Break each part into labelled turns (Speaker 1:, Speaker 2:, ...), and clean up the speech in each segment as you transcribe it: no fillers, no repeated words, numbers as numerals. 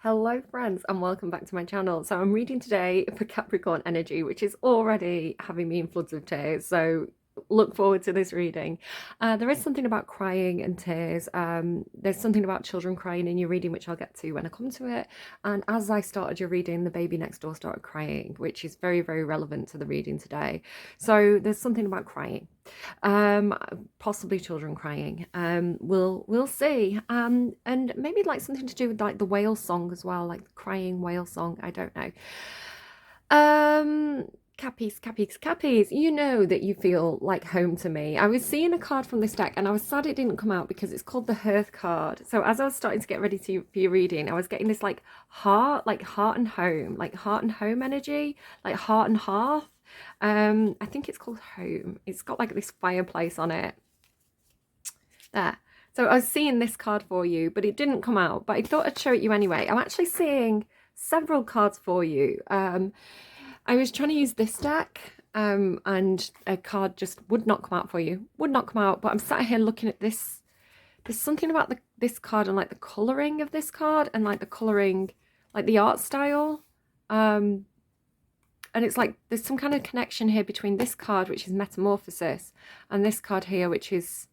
Speaker 1: Hello friends and welcome back to my channel. So I'm reading today for Capricorn energy, which is already having me in floods of tears. So look forward to this reading. There is something about crying and tears. There's something about children crying in your reading, which I'll get to when I come to it. And as I started your reading, the baby next door started crying, which is very, very relevant to the reading today. So there's something about crying. um Possibly children crying. We'll see. And maybe like something to do with like the whale song as well, like the crying whale song. I don't know. Cappies, you know that you feel like home to me. I was seeing a card from this deck and I was sad it didn't come out because it's called the Hearth card. So as I was starting to get ready for your reading, I was getting this like heart and home, like heart and home energy, like heart and hearth. I think it's called home. It's got like this fireplace on it. There. So I was seeing this card for you, but it didn't come out. But I thought I'd show it you anyway. I'm actually seeing several cards for you. I was trying to use this deck, and a card just would not come out for you. Would not come out. But I'm sat here looking at this. There's something about this card and like the colouring of this card and like the colouring, like the art style. And it's like there's some kind of connection here between this card, which is metamorphosis, and this card here, which is,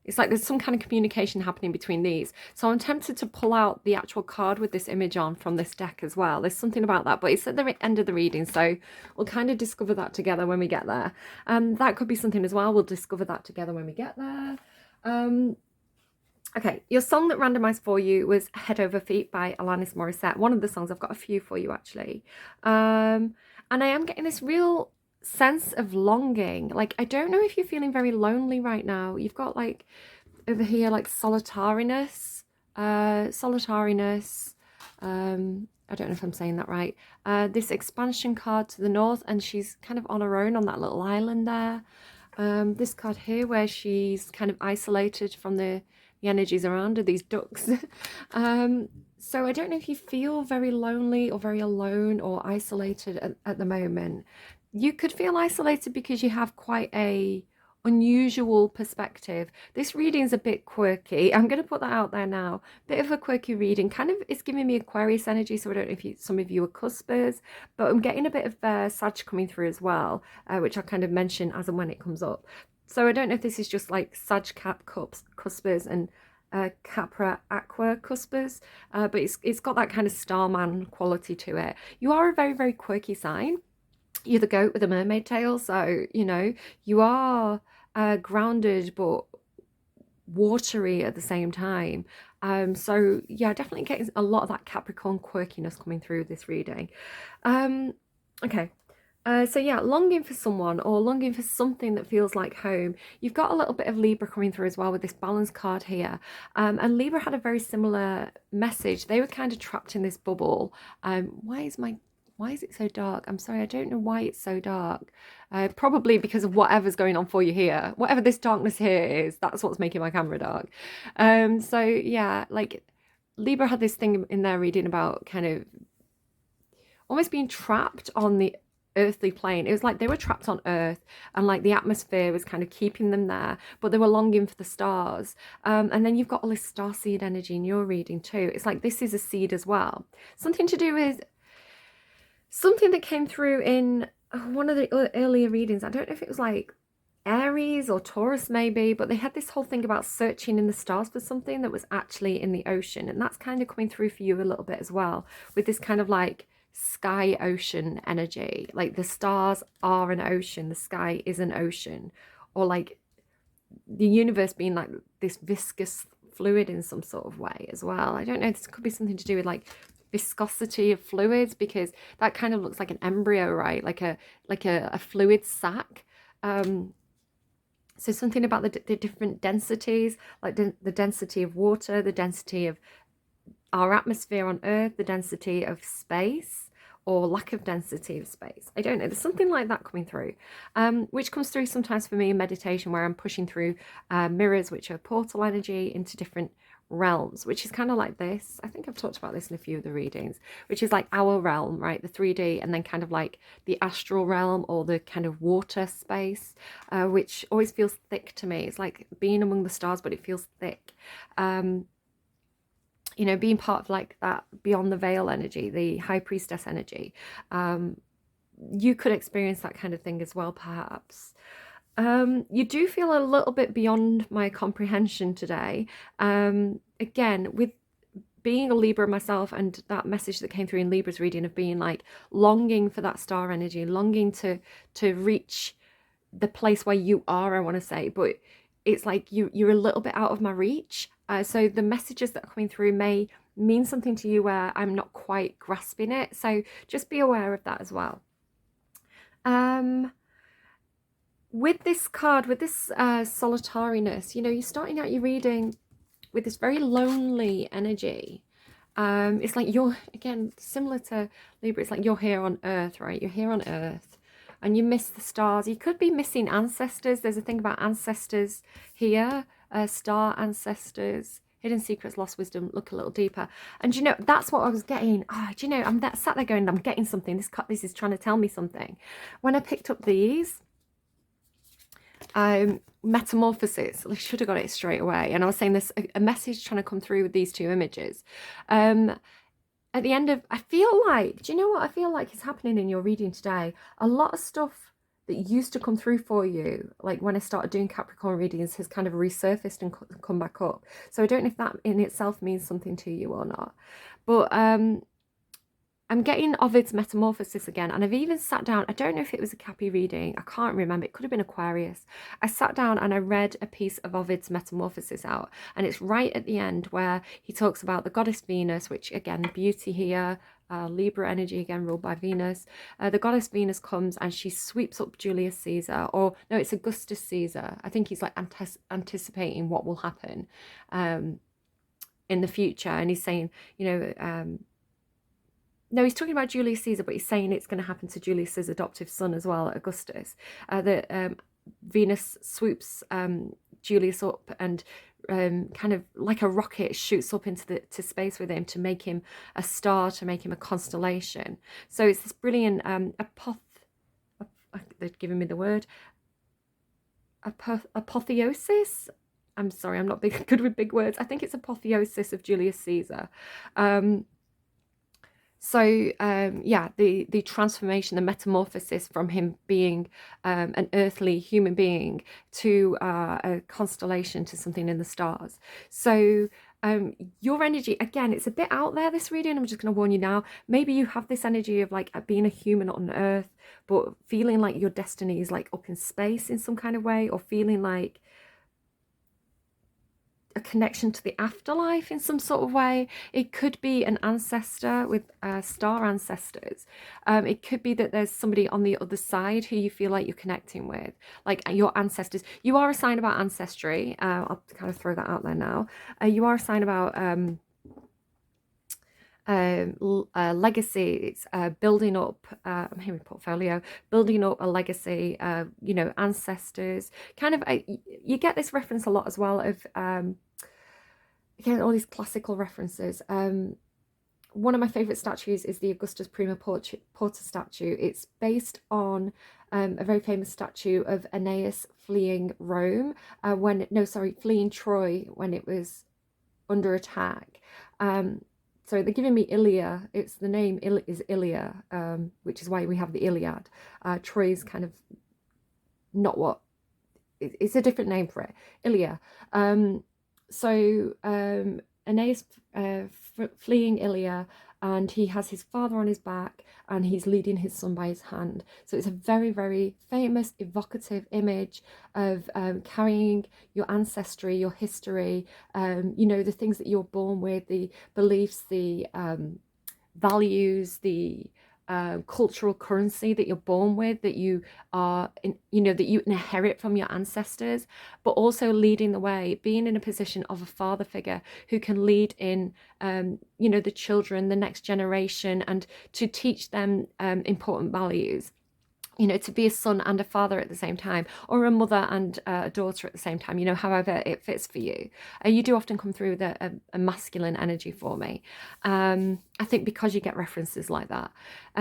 Speaker 1: it's like there's some kind of communication happening between these. So I'm tempted to pull out the actual card with this image on from this deck as well. There's something about that, but it's at the end of the reading, so we'll kind of discover that together when we get there. That could be something as well. We'll discover that together when we get there. Okay, your song that randomized for you was Head Over Feet by Alanis Morrissette. One of the songs. I've got a few for you actually. And I am getting this real sense of longing. Like, I don't know if you're feeling very lonely right now. You've got like over here like solitariness. Solitariness. I don't know if I'm saying that right. This expansion card to the north, and she's kind of on her own on that little island there. This card here where she's kind of isolated from the energies around her, these ducks. So I don't know if you feel very lonely or very alone or isolated at the moment. You could feel isolated because you have quite a unusual perspective. This reading is a bit quirky. I'm going to put that out there now. Bit of a quirky reading. Kind of, it's giving me Aquarius energy, so I don't know if some of you are cuspers, but I'm getting a bit of Sag coming through as well, which I'll kind of mention as and when it comes up. So I don't know if this is just like Sag Cap cuspers and Capra Aqua cuspers, but it's got that kind of starman quality to it. You are a very, very quirky sign. You're the goat with a mermaid tail, so you know you are grounded but watery at the same time. So yeah, definitely getting a lot of that Capricorn quirkiness coming through this reading. Okay. So yeah, longing for someone or longing for something that feels like home. You've got a little bit of Libra coming through as well with this balance card here. And Libra had a very similar message. They were kind of trapped in this bubble. Why is it so dark? I'm sorry, I don't know why it's so dark. Probably because of whatever's going on for you here. Whatever this darkness here is, that's what's making my camera dark. So yeah, like Libra had this thing in their reading about kind of almost being trapped on the earthly plane. It was like they were trapped on Earth and like the atmosphere was kind of keeping them there, but they were longing for the stars. And then you've got all this starseed energy in your reading too. It's like this is a seed as well. Something to do with something that came through in one of the earlier readings. I don't know if it was like Aries or Taurus maybe, but they had this whole thing about searching in the stars for something that was actually in the ocean. And that's kind of coming through for you a little bit as well, with this kind of like sky ocean energy. Like the stars are an ocean, the sky is an ocean, or like the universe being like this viscous fluid in some sort of way as well. I don't know, this could be something to do with like viscosity of fluids, because that kind of looks like an embryo, right? Like a fluid sac. So something about the different densities, like the density of water, the density of our atmosphere on Earth, the density of space, or lack of density of space. I don't know. There's something like that coming through, which comes through sometimes for me in meditation, where I'm pushing through mirrors, which are portal energy, into different realms, which is kind of like this. I think I've talked about this in a few of the readings, which is like our realm, right? The 3D, and then kind of like the astral realm, or the kind of water space, which always feels thick to me. It's like being among the stars, but it feels thick. you know, being part of like that beyond the veil energy, the high priestess energy. You could experience that kind of thing as well, perhaps. You do feel a little bit beyond my comprehension today. Again, with being a Libra myself, and that message that came through in Libra's reading of being like longing for that star energy, longing to reach the place where you are, I want to say, but it's like you're a little bit out of my reach. So the messages that are coming through may mean something to you where I'm not quite grasping it. So just be aware of that as well. With this card, with this solitariness, you know, you're starting out your reading with this very lonely energy. It's like you're, again, similar to Libra, it's like you're here on Earth, right? You're here on Earth and you miss the stars. You could be missing ancestors. There's a thing about ancestors here, star ancestors, hidden secrets, lost wisdom. Look a little deeper. And you know, that's what I was getting. Oh, do you know, I'm sat there going, I'm getting something. This is trying to tell me something. When I picked up these, metamorphosis, I should have got it straight away. And I was saying this, a message trying to come through with these two images. At the end of, I feel like, do you know what I feel like is happening in your reading today? A lot of stuff that used to come through for you, like when I started doing Capricorn readings, has kind of resurfaced and come back up. So I don't know if that in itself means something to you or not. But I'm getting Ovid's Metamorphosis again, and I've even sat down, I don't know if it was a Cappy reading, I can't remember, it could have been Aquarius. I sat down and I read a piece of Ovid's Metamorphosis out, and it's right at the end where he talks about the goddess Venus, which again, beauty here, Libra energy again, ruled by Venus. The goddess Venus comes and she sweeps up Julius Caesar, or no, it's Augustus Caesar. I think he's like anticipating what will happen in the future, and he's saying, you know, no, he's talking about Julius Caesar, but he's saying it's going to happen to Julius's adoptive son as well, Augustus. Venus swoops Julius up and kind of like a rocket shoots up into space with him to make him a star, to make him a constellation. So it's this brilliant they're giving me the word, apotheosis. I'm sorry, I'm not good with big words. I think it's apotheosis of Julius Caesar. So yeah, the transformation, the metamorphosis from him being an earthly human being to a constellation, to something in the stars. So your energy, again, it's a bit out there, this reading. I'm just going to warn you now. Maybe you have this energy of like being a human on Earth, but feeling like your destiny is like up in space in some kind of way, or feeling like a connection to the afterlife in some sort of way. It could be an ancestor with star ancestors. It could be that there's somebody on the other side who you feel like you're connecting with, like your ancestors. You are a sign about ancestry. I'll kind of throw that out there now. You are a sign about legacy. It's building up, I'm hearing portfolio, building up a legacy, you know, ancestors. Kind of, you get this reference a lot as well of, again, all these classical references. One of my favourite statues is the Augustus Prima Porta statue. It's based on a very famous statue of Aeneas fleeing Rome, fleeing Troy when it was under attack. So they're giving me Ilia. It's the name is Ilia, which is why we have the Iliad. Troy's kind of not what, it's a different name for it, Ilia. Aeneas fleeing Ilia, and he has his father on his back and he's leading his son by his hand. So it's a very, very famous, evocative image of carrying your ancestry, your history, you know, the things that you're born with, the beliefs, the values, the cultural currency that you're born with, that you are, you know, that you inherit from your ancestors, but also leading the way, being in a position of a father figure who can lead in, you know, the children, the next generation, and to teach them important values. You know, to be a son and a father at the same time, or a mother and a daughter at the same time, you know, however it fits for you. You do often come through with a masculine energy for me. I think because you get references like that.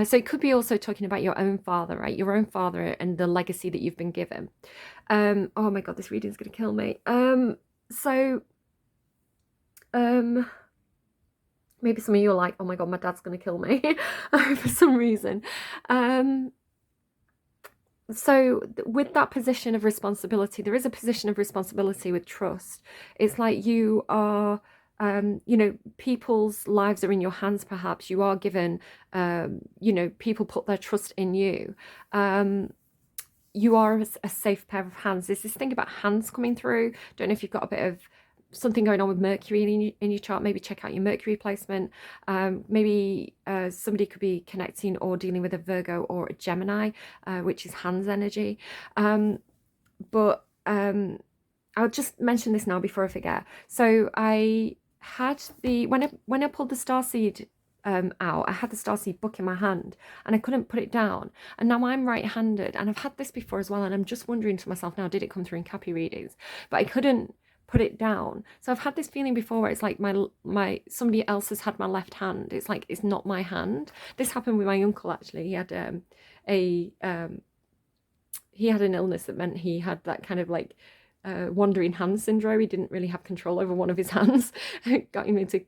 Speaker 1: So it could be also talking about your own father, right? Your own father and the legacy that you've been given. Oh my God, this reading is going to kill me. Maybe some of you are like, oh my God, my dad's going to kill me for some reason. So with that position of responsibility, there is a position of responsibility with trust. It's like you are, you know, people's lives are in your hands, perhaps. You are given, you know, people put their trust in you. You are a safe pair of hands. There's this thing about hands coming through. Don't know if you've got a bit of something going on with Mercury in your chart. Maybe check out your Mercury placement. Maybe somebody could be connecting or dealing with a Virgo or a Gemini, which is hands energy. But I'll just mention this now before I forget. So I had when I pulled the starseed out, I had the starseed book in my hand and I couldn't put it down, and now I'm right-handed, and I've had this before as well, and I'm just wondering to myself now, did it come through in Cappy readings? But I couldn't put it down. So I've had this feeling before where it's like my somebody else has had my left hand. It's like it's not my hand. This happened with my uncle, actually. He had he had an illness that meant he had that kind of like wandering hand syndrome. He didn't really have control over one of his hands. It got him into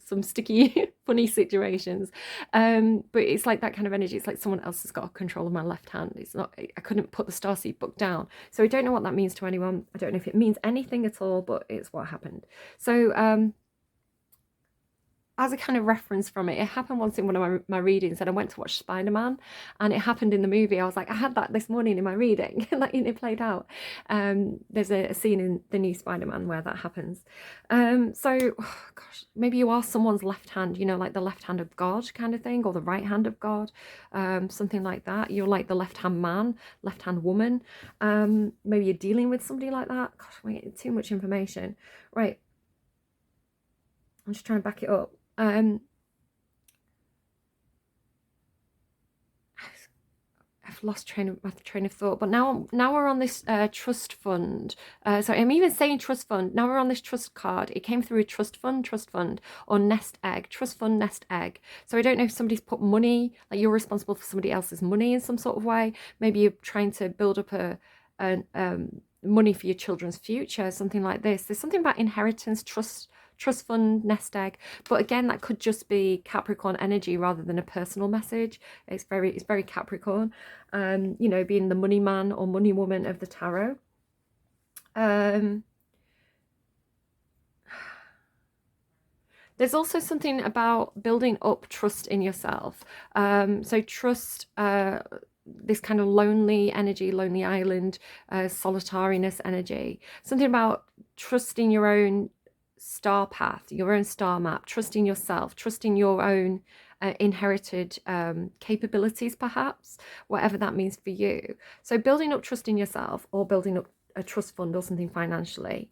Speaker 1: some sticky, funny situations. But it's like that kind of energy. It's like someone else has got control of my left hand. It's not, I couldn't put the starseed book down. So I don't know what that means to anyone. I don't know if it means anything at all, but it's what happened. So as a kind of reference from it, it happened once in one of my readings, and I went to watch Spider-Man, and it happened in the movie. I was like, I had that this morning in my reading, like it played out. There's a scene in the new Spider-Man where that happens. So, oh gosh, maybe you are someone's left hand, you know, like the left hand of God kind of thing, or the right hand of God, something like that. You're like the left hand man, left hand woman. Maybe you're dealing with somebody like that. Gosh, wait, too much information. Right. I'm just trying to back it up. I've lost my train of thought, but now we're on this trust fund. So I'm even saying trust fund. Now we're on this trust card. It came through a trust fund, or nest egg, trust fund, nest egg. So I don't know if somebody's put money, like you're responsible for somebody else's money in some sort of way. Maybe you're trying to build up a money for your children's future, something like this. There's something about inheritance, trust fund, nest egg, but again, that could just be Capricorn energy rather than a personal message. It's very Capricorn, you know, being the money man or money woman of the tarot. There's also something about building up trust in yourself. So trust, this kind of lonely energy, lonely island, solitariness energy. Something about trusting your own star path, your own star map, trusting yourself, trusting your own inherited capabilities, perhaps, whatever that means for you. So building up trust in yourself, or building up a trust fund or something financially.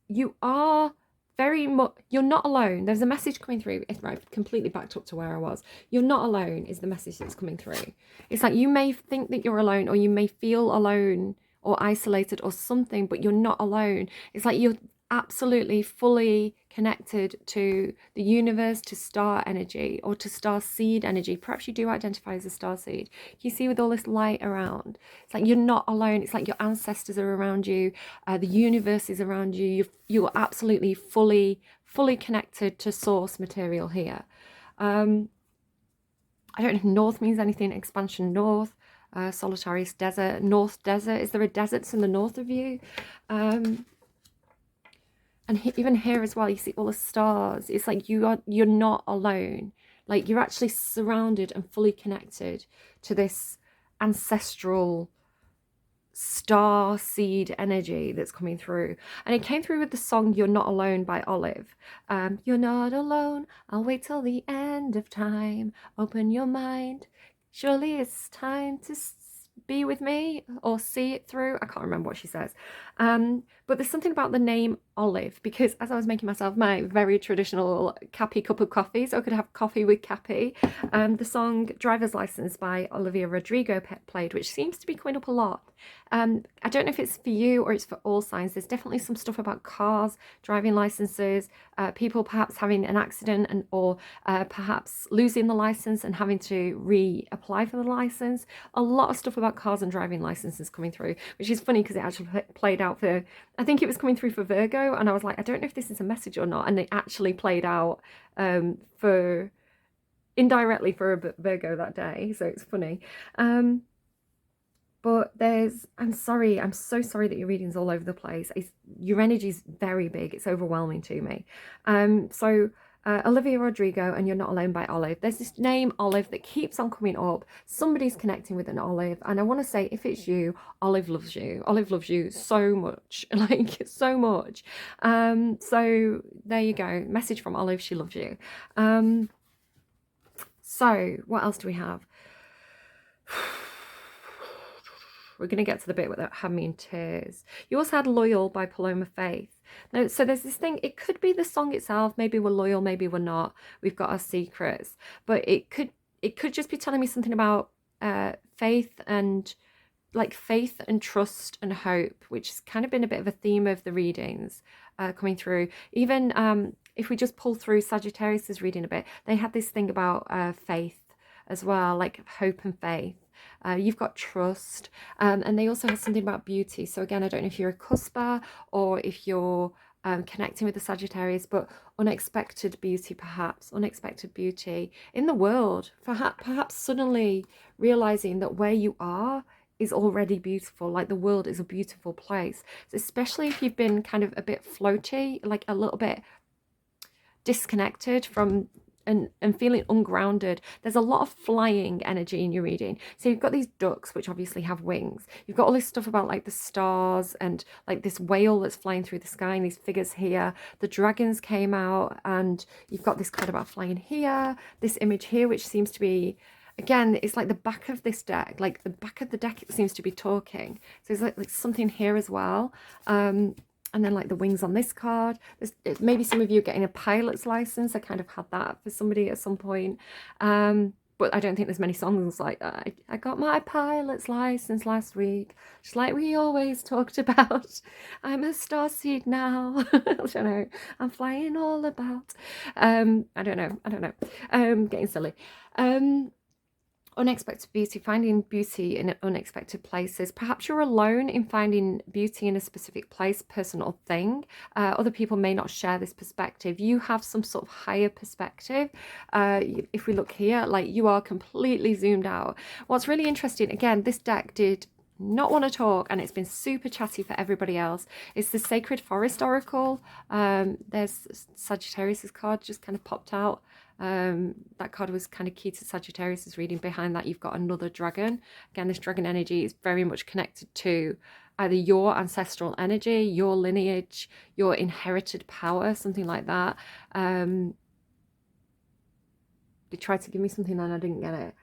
Speaker 1: You are very much, you're not alone. There's a message coming through. It's right, completely backed up to where I was. You're not alone is the message that's coming through. It's like you may think that you're alone, or you may feel alone or isolated or something, but you're not alone. It's like you're absolutely fully connected to the universe, to star energy, or to star seed energy. Perhaps you do identify as a star seed. You see, with all this light around, it's like you're not alone. It's like your ancestors are around you, the universe is around you. You're absolutely fully connected to source material here. I don't know if north means anything. Expansion north, solitarius desert, north desert. Is there a desert in the north of you? And even here as well, you see all the stars. It's like you're not alone. Like you're actually surrounded and fully connected to this ancestral star seed energy that's coming through. And it came through with the song You're Not Alone by Olive. You're not alone, I'll wait till the end of time. Open your mind, surely it's time to be with me, or see it through. I can't remember what she says. But there's something about the name Olive, because as I was making myself my very traditional Cappy cup of coffee, so I could have coffee with Cappy, the song Driver's License by Olivia Rodrigo played, which seems to be coming up a lot. I don't know if it's for you or it's for all signs. There's definitely some stuff about cars, driving licenses, people perhaps having an accident, or perhaps losing the license and having to reapply for the license. A lot of stuff about cars and driving licenses coming through, which is funny because it actually played out for I think it was coming through for Virgo, and I was like, I don't know if this is a message or not, and it actually played out for indirectly for a Virgo that day, so it's funny. But I'm sorry, I'm so sorry that your reading's all over the place. Your energy's very big, it's overwhelming to me. Olivia Rodrigo and You're Not Alone by Olive. There's this name, Olive, that keeps on coming up. Somebody's connecting with an Olive. And I want to say, if it's you, Olive loves you. Olive loves you so much, like so much. So there you go. Message from Olive, she loves you. So what else do we have? We're going to get to the bit without having me in tears. You also had Loyal by Paloma Faith. Now, so there's this thing, it could be the song itself. Maybe we're loyal, maybe we're not. We've got our secrets. But it could just be telling me something about faith and trust and hope, which has kind of been a bit of a theme of the readings coming through. Even if we just pull through Sagittarius's reading a bit, they had this thing about faith as well, like hope and faith. You've got trust, and they also have something about beauty. So again, I don't know if you're a cusper or if you're connecting with the Sagittarius, but unexpected beauty, perhaps unexpected beauty in the world, perhaps suddenly realizing that where you are is already beautiful, like the world is a beautiful place. So especially if you've been kind of a bit floaty, like a little bit disconnected from and feeling ungrounded. There's a lot of flying energy in your reading. So you've got these ducks, which obviously have wings. You've got all this stuff about like the stars and like this whale that's flying through the sky and these figures here. The dragons came out, and you've got this card about flying here, this image here, which seems to be, again, it's like the back of this deck, like the back of the deck, it seems to be talking. So there's like something here as well. And then like the wings on this card. Maybe some of you are getting a pilot's license. I kind of had that for somebody at some point. But I don't think there's many songs like that. I got my pilot's license last week, just like we always talked about. I'm a starseed now. I don't know. I'm flying all about. I don't know. Getting silly. Unexpected beauty, finding beauty in unexpected places. Perhaps you're alone in finding beauty in a specific place, person, or thing. Other people may not share this perspective. You have some sort of higher perspective. If we look here, like you are completely zoomed out. What's really interesting, again, this deck did not want to talk, and it's been super chatty for everybody else. It's the Sacred Forest Oracle. There's Sagittarius's card just kind of popped out. That card was kind of key to Sagittarius's reading. Behind that, you've got another dragon. Again, this dragon energy is very much connected to either your ancestral energy, your lineage, your inherited power, something like that. They tried to give me something and I didn't get it.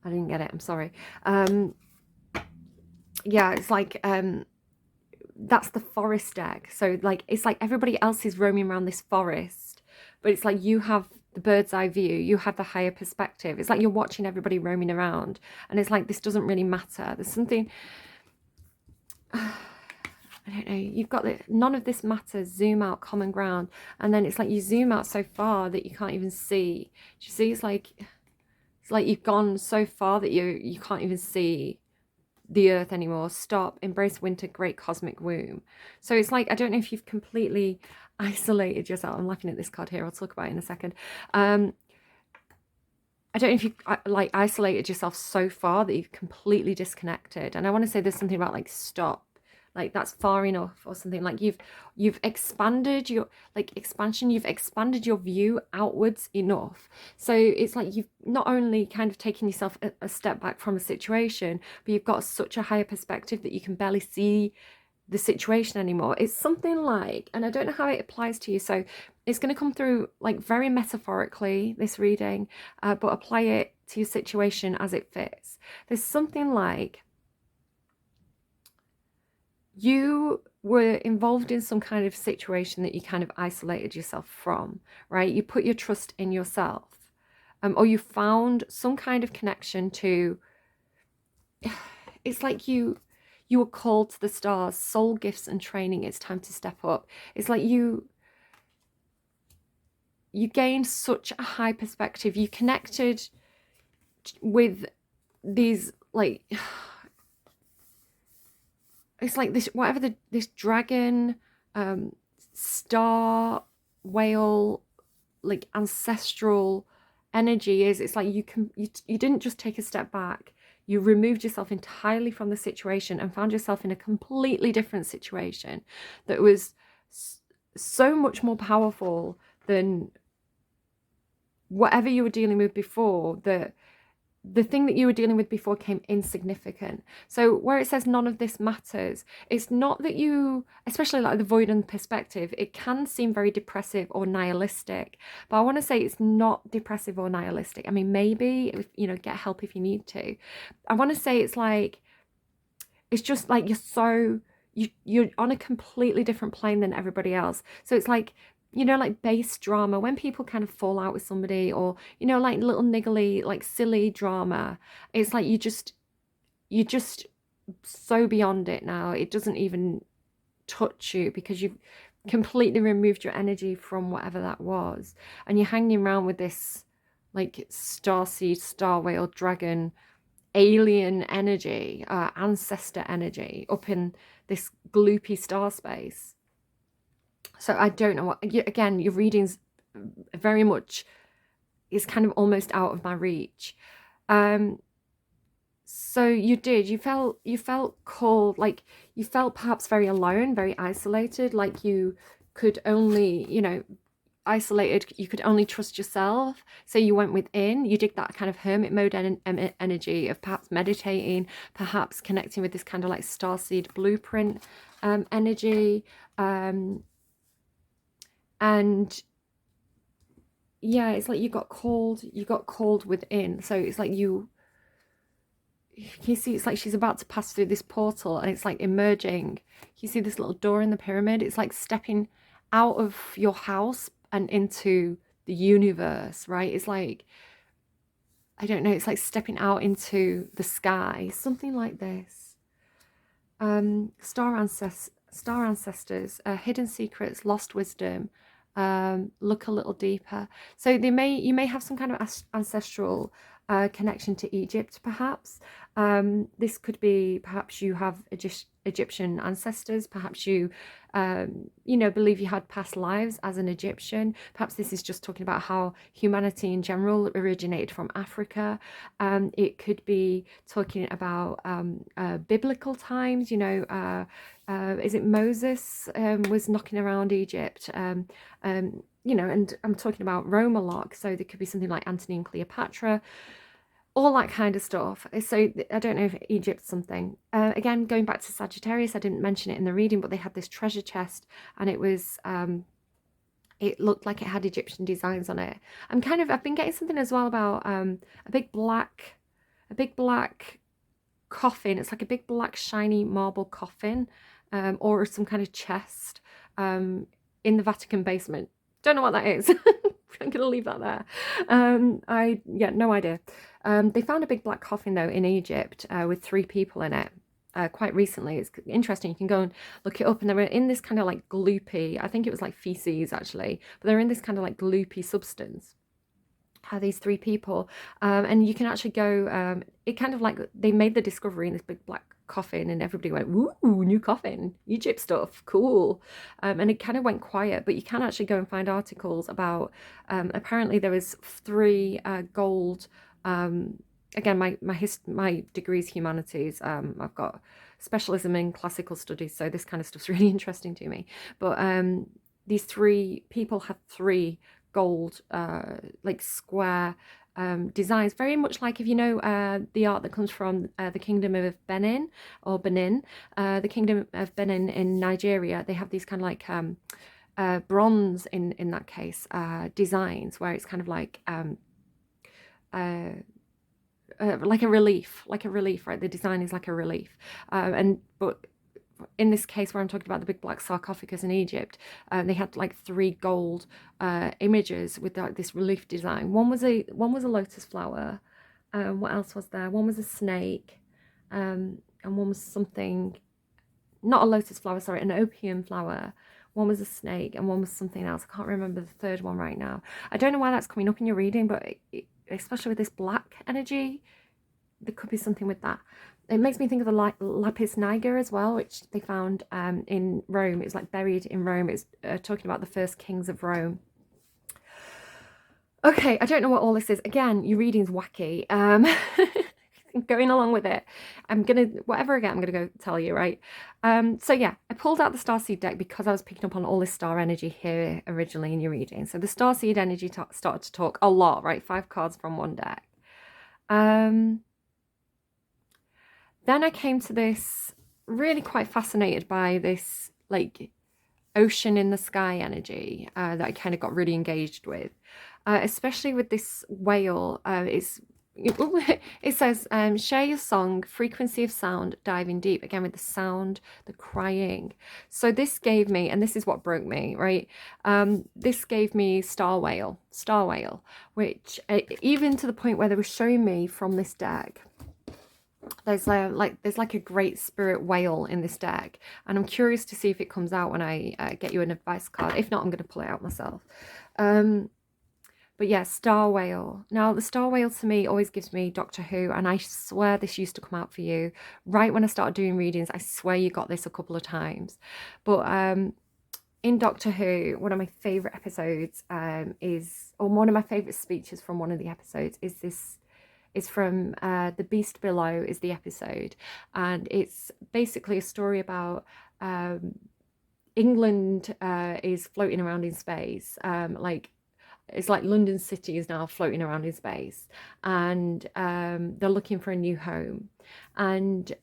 Speaker 1: I didn't get it, I'm sorry. Yeah, it's like that's the forest deck. So like it's like everybody else is roaming around this forest, but it's like you have the bird's eye view, you have the higher perspective. It's like you're watching everybody roaming around, and it's like this doesn't really matter. There's something I don't know, you've got none of this matters, zoom out, common ground, and then it's like you zoom out so far that you can't even see. Do you see? It's like you've gone so far that you can't even see the earth anymore. Stop, embrace winter, great cosmic womb. So it's like, I don't know if you've completely isolated yourself. I'm laughing at this card here, I'll talk about it in a second. I don't know if you like isolated yourself so far that you've completely disconnected. And I want to say there's something about like stop, like that's far enough, or something. Like you've expanded your expansion, you've expanded your view outwards enough. So it's like you've not only kind of taken yourself a step back from a situation, but you've got such a higher perspective that you can barely see the situation anymore. It's something like, and I don't know how it applies to you, so it's going to come through like very metaphorically, this reading, but apply it to your situation as it fits. There's something like you were involved in some kind of situation that you kind of isolated yourself from, right? You put your trust in yourself, or you found some kind of connection to, it's like you were called to the stars, soul gifts and training, it's time to step up. It's like you gained such a high perspective. You connected with these like, it's like this, whatever this dragon, star, whale, like ancestral energy is. It's like you didn't just take a step back. You removed yourself entirely from the situation and found yourself in a completely different situation that was so much more powerful than whatever you were dealing with before. The thing that you were dealing with before came insignificant. So where it says none of this matters, it's not that you, especially like the voidant perspective, it can seem very depressive or nihilistic, but I want to say it's not depressive or nihilistic. I mean, maybe, if, you know, get help if you need to. I want to say it's like, it's just like you're on a completely different plane than everybody else. So it's like, you know, like base drama, when people kind of fall out with somebody, or, you know, like little niggly, like silly drama. It's like you're just so beyond it now. It doesn't even touch you because you've completely removed your energy from whatever that was. And you're hanging around with this like starseed, star whale, dragon, alien energy, ancestor energy up in this gloopy star space. So I don't know what, again, your reading's very much is kind of almost out of my reach. So you felt called, like you felt perhaps very alone, very isolated, like you could only, you know, isolated, you could only trust yourself. So you went within, you did that kind of hermit mode energy of perhaps meditating, perhaps connecting with this kind of like starseed blueprint energy. And yeah, it's like you got called within. So it's like you see, it's like she's about to pass through this portal and it's like emerging. You see this little door in the pyramid. It's like stepping out of your house and into the universe, right? It's like, I don't know, it's like stepping out into the sky, something like this. Star ancestors, hidden secrets, lost wisdom. Look a little deeper. So you may have some kind of ancestral connection to Egypt, perhaps. This could be, perhaps you have Egyptian ancestors, perhaps you you know, believe you had past lives as an Egyptian. Perhaps this is just talking about how humanity in general originated from Africa. It could be talking about biblical times, you know, is it Moses was knocking around Egypt, you know, and I'm talking about Rome a lot, so there could be something like Antony and Cleopatra, all that kind of stuff. So I don't know if Egypt's something. Again, going back to Sagittarius, I didn't mention it in the reading, but they had this treasure chest, and it was it looked like it had Egyptian designs on it. I've been getting something as well about a big black coffin. It's like a big black shiny marble coffin, or some kind of chest in the Vatican basement. Don't know what that is. I'm gonna leave that there. No idea. They found a big black coffin though in Egypt with 3 people in it quite recently. It's interesting. You can go and look it up, and they were in this kind of like gloopy, I think it was like feces actually, but they're in this kind of like gloopy substance. These 3 people, and you can actually go, it kind of like, they made the discovery in this big black coffin and everybody went, "Ooh, new coffin, Egypt stuff, cool." And it kind of went quiet, but you can actually go and find articles about, apparently there was 3 gold, again, my degree is humanities. I've got specialism in classical studies, so this kind of stuff's really interesting to me. But these 3 people had 3 gold like square designs, very much like, if you know the art that comes from the kingdom of Benin, the kingdom of Benin in Nigeria. They have these kind of like bronze in that case designs, where it's kind of like a relief, right? The design is like a relief, but in this case where I'm talking about the big black sarcophagus in Egypt, they had like 3 gold images with like this relief design. One was a lotus flower. What else was there? One was a snake, and one was something, not a lotus flower, sorry, an opium flower. One was a snake, and one was something else. I can't remember the third one right now. I don't know why that's coming up in your reading, but especially with this black energy, there could be something with that. It makes me think of the lapis niger as well, which they found in Rome. It's like buried in Rome. It's talking about the first kings of Rome. Okay, I don't know what all this is. Again, your reading's wacky. Going along with it. Whatever I get, I'm gonna go tell you, right? So yeah, I pulled out the Starseed deck because I was picking up on all this star energy here originally in your reading. So the Starseed energy started to talk a lot, right? 5 cards from one deck. Then I came to this, really quite fascinated by this like ocean in the sky energy that I kind of got really engaged with, especially with this whale. It says, share your song, frequency of sound, diving deep. Again, with the sound, the crying. So this gave me, and this is what broke me, right? This gave me star whale, which even to the point where they were showing me from this deck, there's like a great spirit whale in this deck, and I'm curious to see if it comes out when I get you an advice card. If not, I'm going to pull it out myself. But yeah, star whale. Now the star whale to me always gives me Doctor Who, and I swear this used to come out for you right when I started doing readings. I swear you got this a couple of times. But in Doctor Who, one of my favorite episodes one of my favorite speeches from one of the episodes is from The Beast Below is the episode, and it's basically a story about England is floating around in space, it's like London City is now floating around in space, and they're looking for a new home, and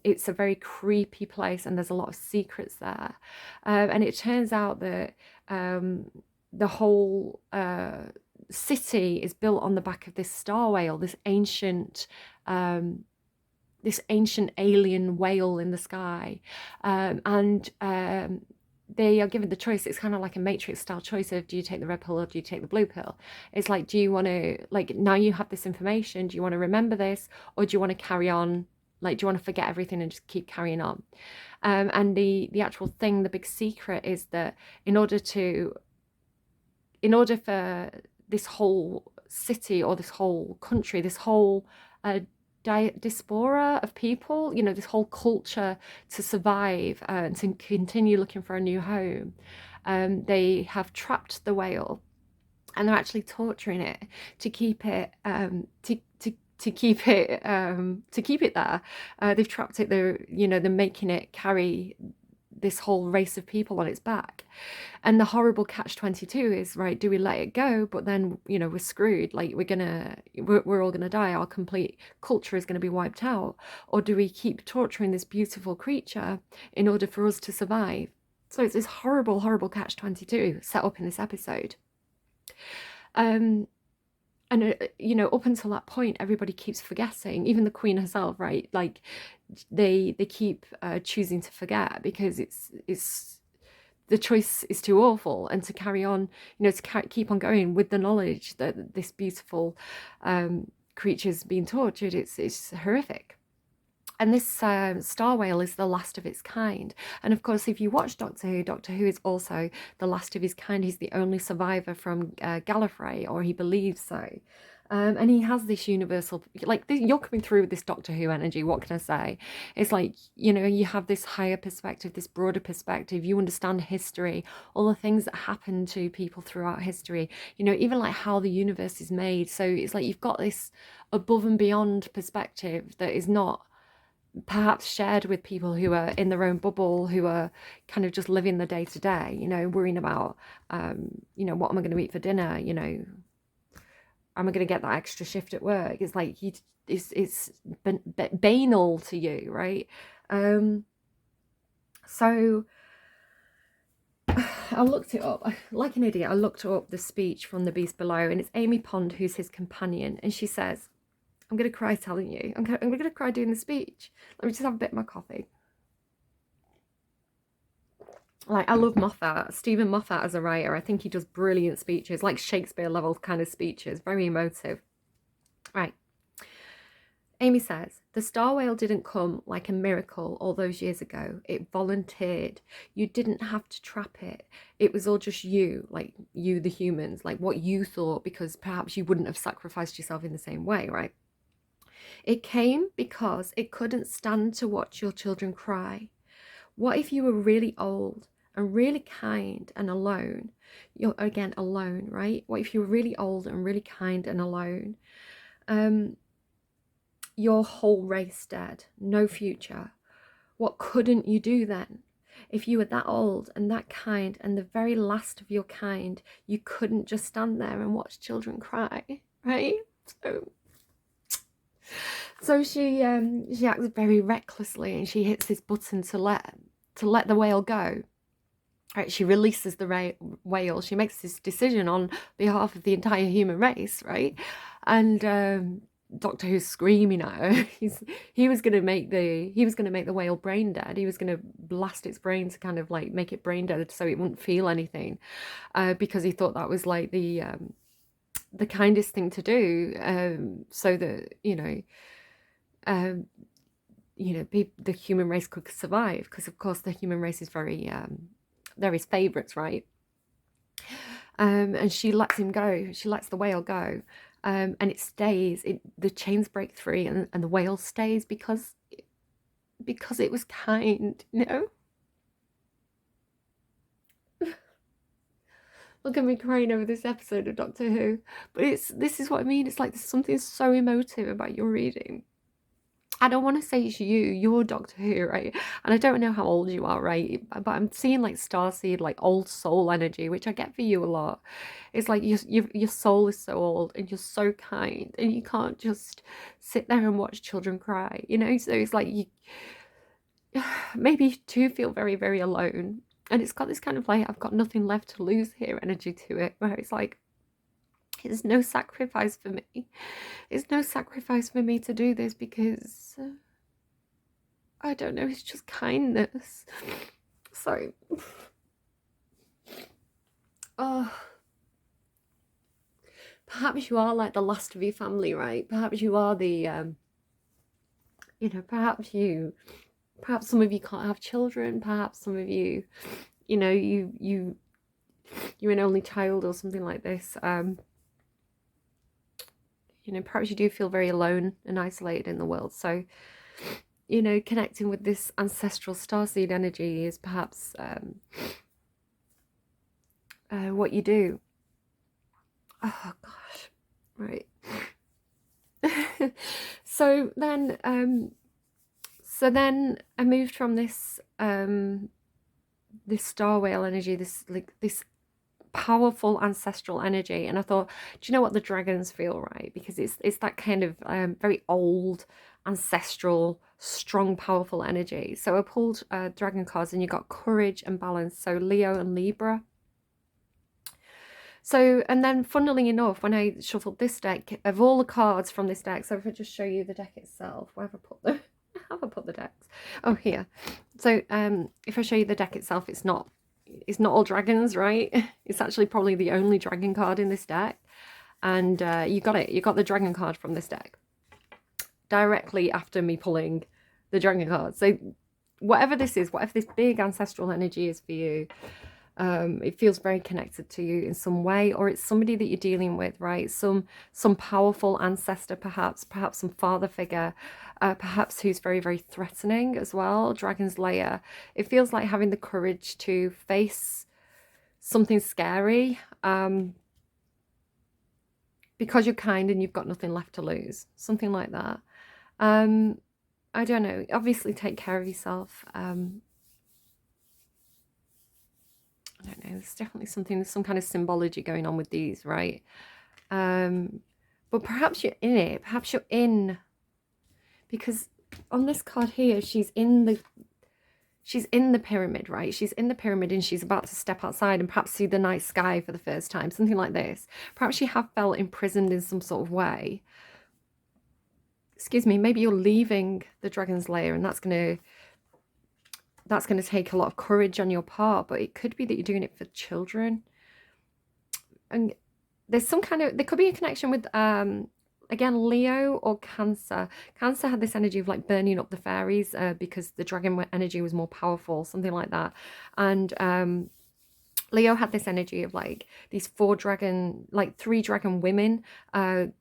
Speaker 1: it's a very creepy place, and there's a lot of secrets there, and it turns out that the whole city is built on the back of this star whale, this ancient alien whale in the sky, and they are given the choice. It's kind of like a Matrix style choice of, do you take the red pill or do you take the blue pill? It's like, do you want to, like, now you have this information, do you want to remember this, or do you want to carry on, like, do you want to forget everything and just keep carrying on? And the actual thing, the big secret is that in order for this whole city or this whole country, this whole diaspora of people, this whole culture to survive and to continue looking for a new home, they have trapped the whale, and they're actually torturing it to keep it to keep it there. They've trapped it. They're making it carry this whole race of people on its back. And the horrible catch-22 is, right, do we let it go, but then we're screwed, like we're all gonna die, our complete culture is gonna be wiped out, or do we keep torturing this beautiful creature in order for us to survive? So it's this horrible catch-22 set up in this episode. And up until that point, everybody keeps forgetting, even the Queen herself, right? Like they keep choosing to forget because it's the choice is too awful, and to carry on, to keep on going with the knowledge that this beautiful creature's being tortured, it's horrific. And this star whale is the last of its kind. And of course, if you watch Doctor Who is also the last of his kind. He's the only survivor from Gallifrey, or he believes so. And he has this universal, like, you're coming through with this Doctor Who energy, what can I say? It's like, you have this higher perspective, this broader perspective, you understand history, all the things that happen to people throughout history, even like how the universe is made. So it's like you've got this above and beyond perspective that is not perhaps shared with people who are in their own bubble, who are kind of just living the day to day, worrying about, what am I going to eat for dinner? Am I going to get that extra shift at work? It's like, it's banal to you, right? So I looked it up, like an idiot. I looked up the speech from The Beast Below, and it's Amy Pond who's his companion, and she says, I'm going to cry telling you. I'm going to cry doing the speech. Let me just have a bit of my coffee. Like, I love Moffat. Stephen Moffat as a writer. I think he does brilliant speeches, like Shakespeare level kind of speeches. Very emotive. Right. Amy says, the star whale didn't come like a miracle all those years ago. It volunteered. You didn't have to trap it. It was all just you, like you, the humans, like what you thought, because perhaps you wouldn't have sacrificed yourself in the same way, right? It came because it couldn't stand to watch your children cry. What if you were really old and really kind and alone? You're again alone, right? What if you were really old and really kind and alone? Your whole race dead, no future. What couldn't you do then? If you were that old and that kind and the very last of your kind, you couldn't just stand there and watch children cry, right? So she acts very recklessly, and she hits this button to let the whale go. Right, she releases the whale. She makes this decision on behalf of the entire human race, right? And Doctor Who's screaming at her. He was gonna make the whale brain dead. He was gonna blast its brain to kind of like make it brain dead so it wouldn't feel anything, because he thought that was like the kindest thing to do, so that the human race could survive. Because of course the human race is very they're his favourites, right? And she lets him go. She lets the whale go. And it stays. The chains break free, and the whale stays because it was kind, Look at me crying over this episode of Doctor Who. But this is what I mean. It's like there's something so emotive about your reading. I don't want to say it's you're Doctor Who, right? And I don't know how old you are, right? But I'm seeing like starseed, like old soul energy, which I get for you a lot. It's like your soul is so old and you're so kind, and you can't just sit there and watch children cry, So it's like you maybe you do feel very, very alone. And it's got this kind of like, I've got nothing left to lose here energy to it, where it's like, it's no sacrifice for me. It's no sacrifice for me to do this because, I don't know, it's just kindness. So, perhaps you are like the last of your family, right? Perhaps you are the, perhaps some of you can't have children. Perhaps some of you, you're an only child or something like this. Perhaps you do feel very alone and isolated in the world. So, connecting with this ancestral starseed energy is perhaps what you do. Oh gosh, right. So then I moved from this star whale energy, this powerful ancestral energy, and I thought, do you know what the dragons feel, right? Because it's that kind of very old, ancestral, strong, powerful energy. So I pulled dragon cards, and you got courage and balance, so Leo and Libra. So, and then funnily enough, when I shuffled this deck, of all the cards from this deck, so if I just show you the deck itself, where have I put them? How have I put the decks? Oh, here. So if I show you the deck itself, it's not all dragons, right? It's actually probably the only dragon card in this deck. And you got the dragon card from this deck directly after me pulling the dragon card. So whatever this is, whatever this big ancestral energy is for you, it feels very connected to you in some way, or it's somebody that you're dealing with, right? Some powerful ancestor, perhaps some father figure, perhaps who's very, very threatening as well. Dragon's lair. It feels like having the courage to face something scary, because you're kind and you've got nothing left to lose, something like that. I don't know, obviously take care of yourself. I don't know, there's definitely there's some kind of symbology going on with these, right? But perhaps you're in it, perhaps you're in, because on this card here, she's in the pyramid, right? She's in the pyramid and she's about to step outside and perhaps see the night sky for the first time, something like this. Perhaps you have felt imprisoned in some sort of way. Excuse me, maybe you're leaving the dragon's lair, and that's going to take a lot of courage on your part, but it could be that you're doing it for children. And there's there could be a connection with, again, Leo or Cancer. Cancer had this energy of like burning up the fairies, because the dragon energy was more powerful, something like that. And Leo had this energy of like these three dragon women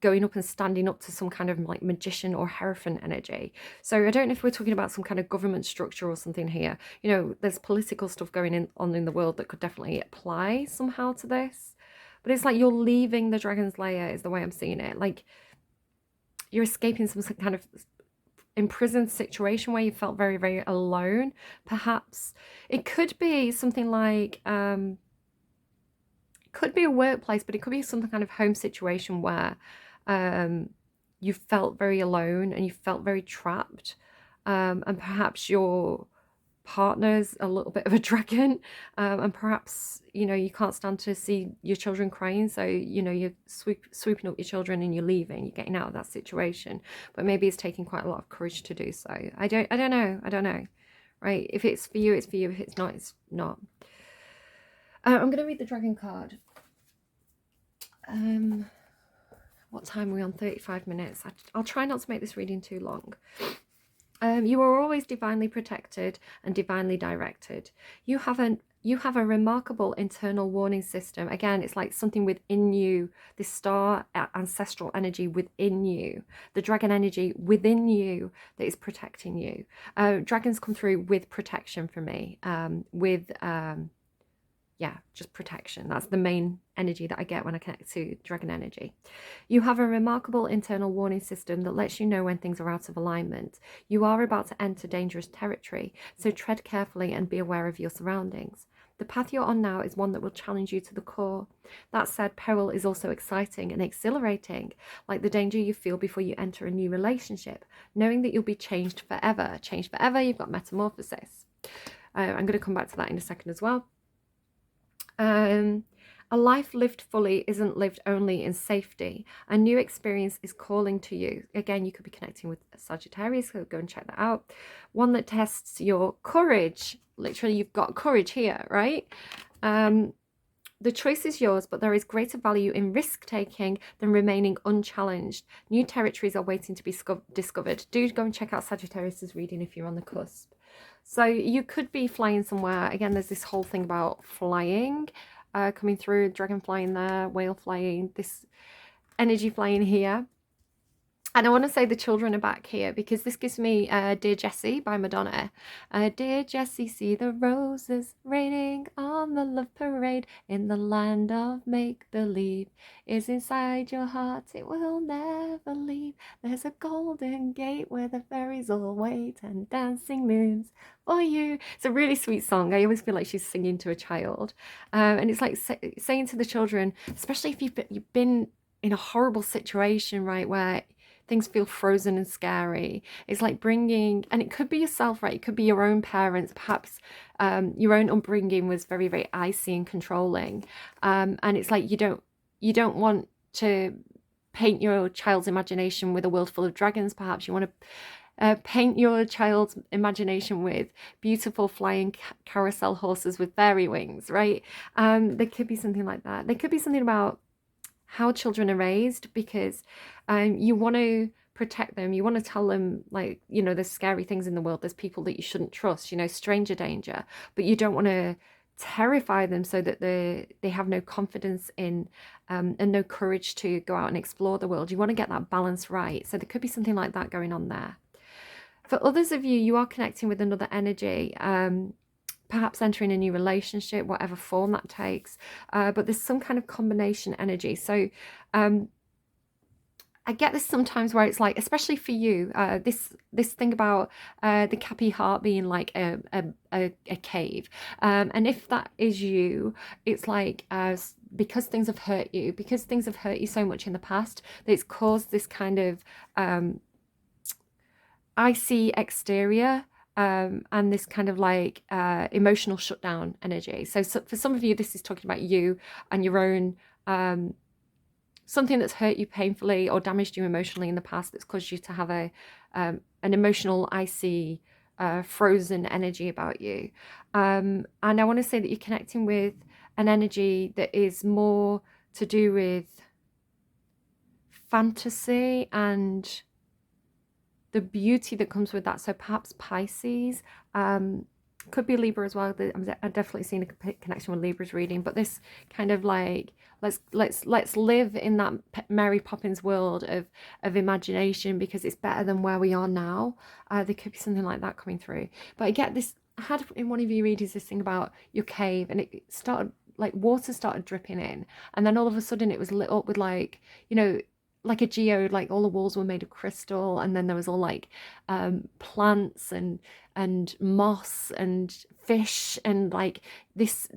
Speaker 1: going up and standing up to some kind of like magician or hierophant energy. So I don't know if we're talking about some kind of government structure or something here. You know, there's political stuff on in the world that could definitely apply somehow to this. But it's like you're leaving the dragon's lair is the way I'm seeing it. Like you're escaping some kind of imprisoned situation where you felt very, very alone. Perhaps it could be something like could be a workplace, but it could be some kind of home situation where you felt very alone and you felt very trapped, and perhaps your partner's a little bit of a dragon, and perhaps you can't stand to see your children crying, so you're swooping up your children and you're leaving, you're getting out of that situation. But maybe it's taking quite a lot of courage to do so. I don't know, right? If it's for you, it's for you. If it's not, it's not. I'm going to read the dragon card. What time are we on? 35 minutes. I'll try not to make this reading too long. You are always divinely protected and divinely directed. You have a remarkable internal warning system. Again, it's like something within you, this star ancestral energy within you, the dragon energy within you that is protecting you. Dragons come through with protection for me, yeah, just protection. That's the main energy that I get when I connect to dragon energy. You have a remarkable internal warning system that lets you know when things are out of alignment. You are about to enter dangerous territory, so tread carefully and be aware of your surroundings. The path you're on now is one that will challenge you to the core. That said, peril is also exciting and exhilarating, like the danger you feel before you enter a new relationship, knowing that you'll be changed forever. Changed forever, you've got metamorphosis. I'm going to come back to that in a second as well. A life lived fully isn't lived only in safety. A new experience is calling to you. Again, you could be connecting with Sagittarius, so go and check that out. One that tests your courage. Literally, you've got courage here, right? The choice is yours, but there is greater value in risk-taking than remaining unchallenged. New territories are waiting to be discovered. Do go and check out Sagittarius's reading if you're on the cusp. So you could be flying somewhere. Again, there's this whole thing about flying coming through, dragon flying there, whale flying, this energy flying here. And I want to say the children are back here because this gives me Dear Jessie by Madonna. Dear Jessie, see the roses raining on the love parade in the land of make-believe is inside your heart, it will never leave. There's a golden gate where the fairies all wait and dancing moons for you. It's a really sweet song. I always feel like she's singing to a child. And it's like saying to the children, especially if you've been in a horrible situation, right, where things feel frozen and scary. It's like bringing, and it could be yourself, right? It could be your own parents. Perhaps your own upbringing was very, very icy and controlling. And it's like you don't want to paint your child's imagination with a world full of dragons. Perhaps you want to paint your child's imagination with beautiful flying carousel horses with fairy wings, right? There could be something like that. There could be something about how children are raised, because you want to protect them. You want to tell them, like, there's scary things in the world. There's people that you shouldn't trust, stranger danger. But you don't want to terrify them so that they have no confidence in and no courage to go out and explore the world. You want to get that balance right. So there could be something like that going on there. For others of you, you are connecting with another energy. Perhaps entering a new relationship, whatever form that takes, but there's some kind of combination energy. So I get this sometimes where it's like, especially for you, this thing about the Cappy heart being like a cave, and if that is you, it's like because things have hurt you so much in the past, that it's caused this kind of icy exterior. And this kind of like emotional shutdown energy. So for some of you, this is talking about you and your own something that's hurt you painfully or damaged you emotionally in the past, that's caused you to have an emotional, icy, frozen energy about you. And I want to say that you're connecting with an energy that is more to do with fantasy and the beauty that comes with that. So perhaps Pisces, Could be Libra as well. I've definitely seen a connection with Libra's reading, but this kind of like let's live in that Mary Poppins world of imagination, because it's better than where we are now. There could be something like that coming through. But I get this. I had in one of your readings this thing about your cave, and it started like water started dripping in, and then all of a sudden it was lit up with like, you know, like a geode, like all the walls were made of crystal, and then there was all like plants and moss and fish, and like this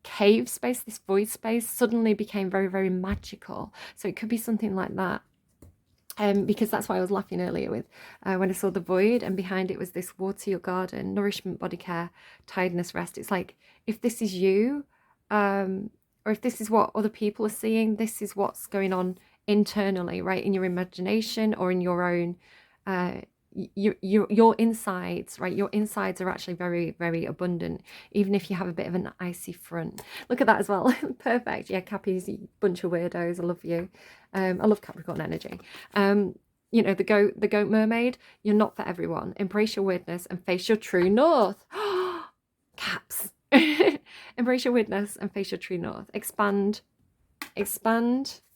Speaker 1: cave space, this void space suddenly became very, very magical. So it could be something like that. Because that's why I was laughing earlier with when I saw the void, and behind it was this water your garden, nourishment, body care, tiredness, rest. It's like, if this is you, or if this is what other people are seeing, this is what's going on internally, right, in your imagination or in your own your insides, right? Your insides are actually very, very abundant, even if you have a bit of an icy front. Look at that as well. Perfect. Yeah, Cappies, you bunch of weirdos. I love you. I love Capricorn energy. You know, the goat mermaid. You're not for everyone. Embrace your weirdness and face your true north. Caps. Embrace your weirdness and face your true north. Expand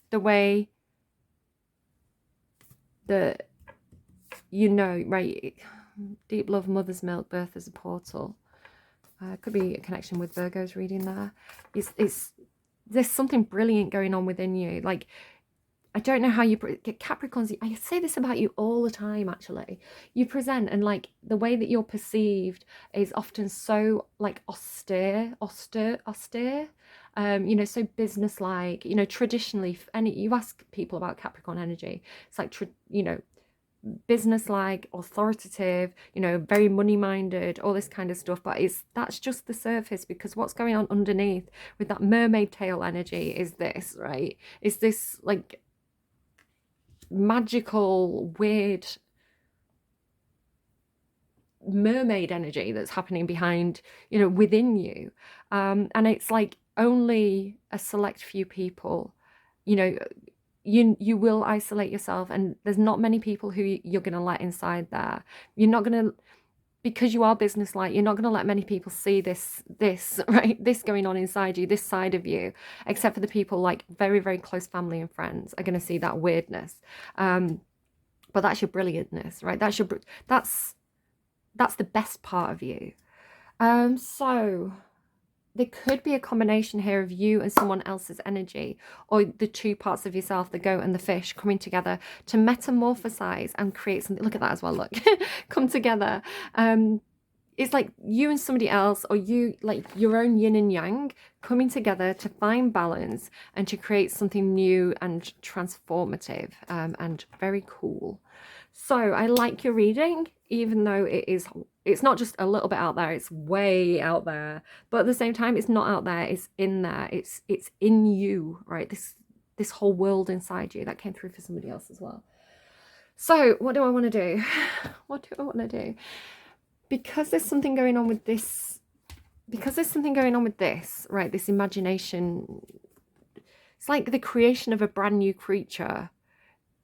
Speaker 1: the way that you know, right? Deep love, mother's milk, birth as a portal. Could be a connection with Virgo's reading there. It's there's something brilliant going on within you. Like, I don't know how you get Capricorns. I say this about you all the time, actually. You present, and like the way that you're perceived is often so like austere. You know, so businesslike. You know, traditionally, and you ask people about Capricorn energy, it's like, you know, business-like, authoritative, you know, very money-minded, all this kind of stuff. But that's just the surface, because what's going on underneath with that mermaid tail energy is this, right? Is this like magical, weird mermaid energy that's happening behind, you know, within you. And it's like only a select few people, you know, you will isolate yourself, and there's not many people who you're going to let inside there. You're not going to, because you are business-like, you're not going to let many people see this right, this going on inside you, this side of you, except for the people like very, very close family and friends are going to see that weirdness. But that's your brilliantness, right? That's the best part of you. So there could be a combination here of you and someone else's energy, or the two parts of yourself, the goat and the fish, coming together to metamorphosize and create something. Look at that as well, look. Come together. It's like you and somebody else, or you, like your own yin and yang, coming together to find balance and to create something new and transformative, and very cool. So I like your reading, even though it's not just a little bit out there, it's way out there. But at the same time, it's not out there, it's in there. It's in you, right? This whole world inside you. That came through for somebody else as well. So what do I want to do? What do I want to do? Because there's something going on with this, right? This imagination. It's like the creation of a brand new creature.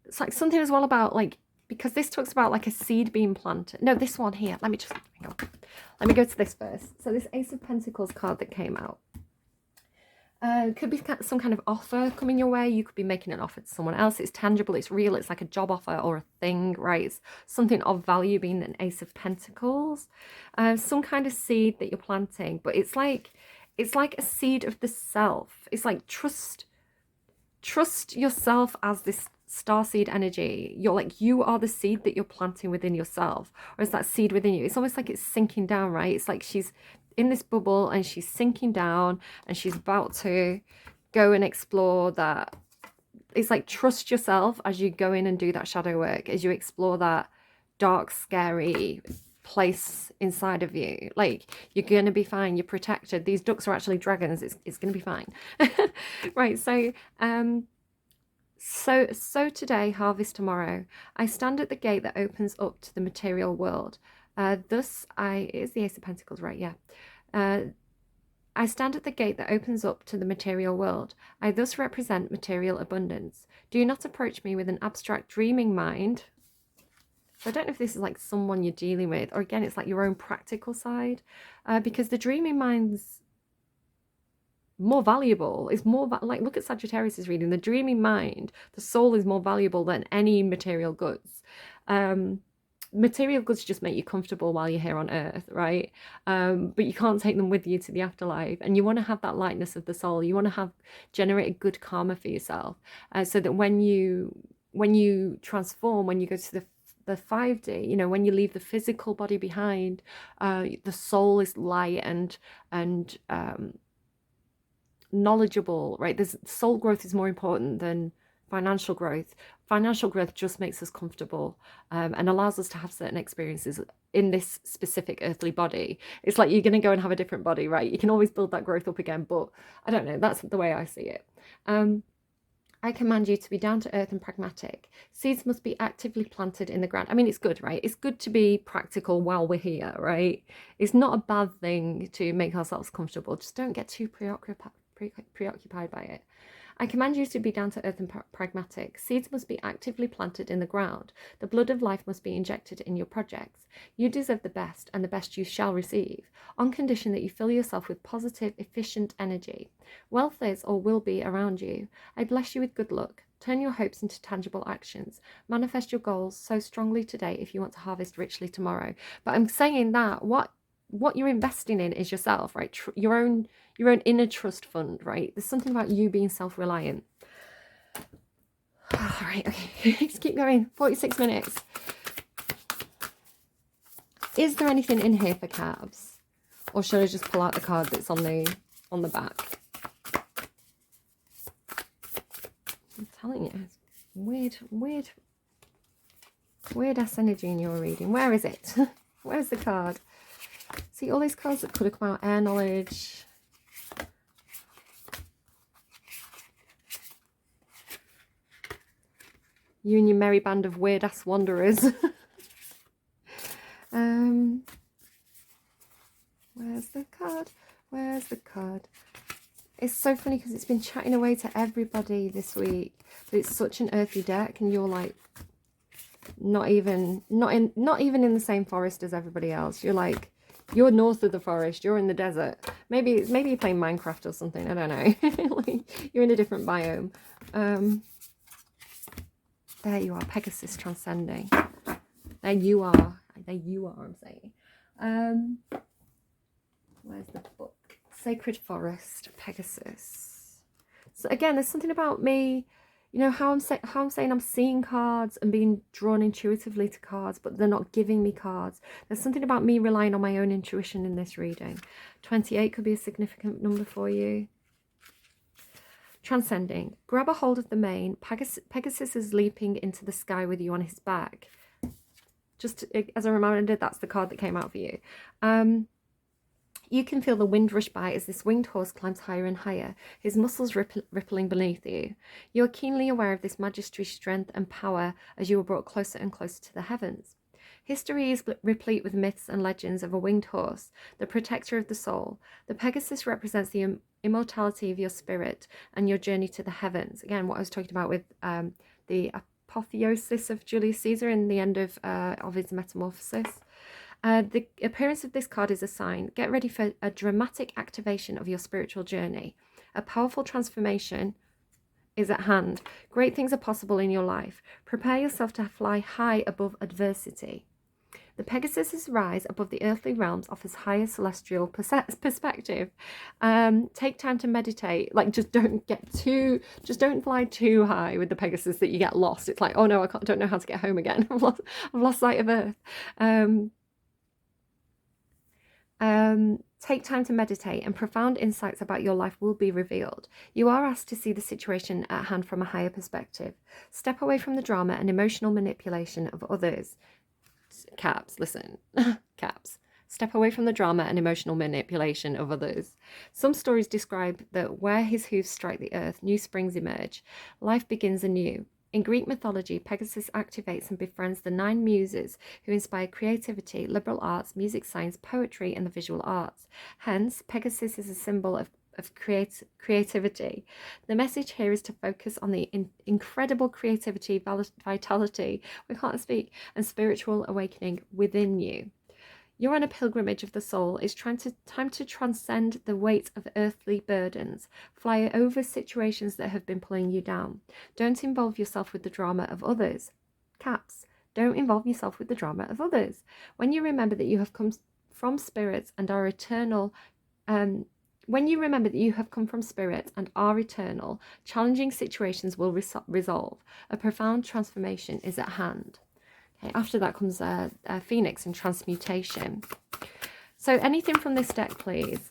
Speaker 1: It's like something as well about like, because this talks about like a seed being planted. No, this one here. Let me go to this first. So this Ace of Pentacles card that came out. Could be some kind of offer coming your way. You could be making an offer to someone else. It's tangible, it's real, it's like a job offer or a thing, right? It's something of value, being an Ace of Pentacles. Some kind of seed that you're planting, but it's like a seed of the self. It's like trust yourself as this starseed energy. You are the seed that you're planting within yourself, or is that seed within you? It's almost like it's sinking down, right? It's like she's in this bubble and she's sinking down, and she's about to go and explore that. It's like, trust yourself as you go in and do that shadow work, as you explore that dark, scary place inside of you. Like, you're gonna be fine, you're protected. These ducks are actually dragons. It's gonna be fine. Right, so today, harvest tomorrow. I stand at the gate that opens up to the material world. Thus, it is the Ace of Pentacles, right? Yeah. I stand at the gate that opens up to the material world. I thus represent material abundance. Do not approach me with an abstract dreaming mind. So I don't know if this is like someone you're dealing with, or again, it's like your own practical side, because the dreaming mind's more valuable. It's more like, look at Sagittarius's reading. The dreaming mind, the soul is more valuable than any material goods. Material goods just make you comfortable while you're here on earth, right? But you can't take them with you to the afterlife. And you want to have that lightness of the soul. You want to have generate a good karma for yourself, so that when you transform, when you go to the 5D, you know, when you leave the physical body behind, the soul is light and knowledgeable, right? There's soul growth is more important than financial growth. Financial growth just makes us comfortable, and allows us to have certain experiences in this specific earthly body. It's like you're going to go and have a different body, right? You can always build that growth up again, but I don't know, that's the way I see it. I command you to be down to earth and pragmatic. Seeds must be actively planted in the ground. I mean, it's good, right? It's good to be practical while we're here, right? It's not a bad thing to make ourselves comfortable. Just don't get too preoccupied by it. I command you to be down to earth and pragmatic. Seeds must be actively planted in the ground. The blood of life must be injected in your projects. You deserve the best, and the best you shall receive, on condition that you fill yourself with positive, efficient energy. Wealth is or will be around you. I bless you with good luck. Turn your hopes into tangible actions. Manifest your goals so strongly today if you want to harvest richly tomorrow. But I'm saying that what you're investing in is yourself, right? Your own inner trust fund, right? There's something about you being self-reliant. All right, okay, let's keep going. 46 minutes. Is there anything in here for Cabs, or should I just pull out the card that's on the back? I'm telling you, it's weird ass energy in your reading. Where is it? Where's the card? See, all these cards that could have come out. Air knowledge. You and your merry band of weird ass wanderers. Where's the card? Where's the card? It's so funny because it's been chatting away to everybody this week, but it's such an earthy deck, and you're like not even in the same forest as everybody else. You're like, you're north of the forest, you're in the desert. Maybe you're playing Minecraft or something, I don't know. Like, you're in a different biome. There you are, Pegasus transcending. There you are, I'm saying. Where's the book? Sacred Forest, Pegasus. So again, there's something about me, you know, how I'm saying I'm seeing cards and being drawn intuitively to cards, but they're not giving me cards. There's something about me relying on my own intuition in this reading. 28 could be a significant number for you. Transcending. Grab a hold of the mane. Pegasus is leaping into the sky with you on his back. Just as a reminder, that's the card that came out for you. You can feel the wind rush by as this winged horse climbs higher and higher, his muscles rippling beneath you. You are keenly aware of this majesty, strength and power as you are brought closer and closer to the heavens. History is replete with myths and legends of a winged horse, the protector of the soul. The Pegasus represents the immortality of your spirit and your journey to the heavens. Again, what I was talking about with the apotheosis of Julius Caesar in the end of his metamorphosis. The appearance of this card is a sign. Get ready for a dramatic activation of your spiritual journey. A powerful transformation is at hand. Great things are possible in your life. Prepare yourself to fly high above adversity. The Pegasus's rise above the earthly realms offers higher celestial perspective. Take time to meditate. Like, just don't fly too high with the Pegasus that you get lost. It's like, oh no, don't know how to get home again. I've lost sight of Earth. Take time to meditate, and profound insights about your life will be revealed. You are asked to see the situation at hand from a higher perspective. Step away from the drama and emotional manipulation of others. Caps, listen. Caps. Step away from the drama and emotional manipulation of others. Some stories describe that where his hooves strike the earth, new springs emerge. Life begins anew. In Greek mythology, Pegasus activates and befriends the 9 muses who inspire creativity, liberal arts, music, science, poetry, and the visual arts. Hence, Pegasus is a symbol of creativity. The message here is to focus on the incredible creativity, vitality, we can't speak, and spiritual awakening within you. You're on a pilgrimage of the soul. It's time to transcend the weight of earthly burdens. Fly over situations that have been pulling you down. Don't involve yourself with the drama of others. Caps. Don't involve yourself with the drama of others. When you remember that you have come from spirits and are eternal, when you remember that you have come from spirit and are eternal, challenging situations will resolve. A profound transformation is at hand. Okay, after that comes Phoenix and transmutation. So anything from this deck, please?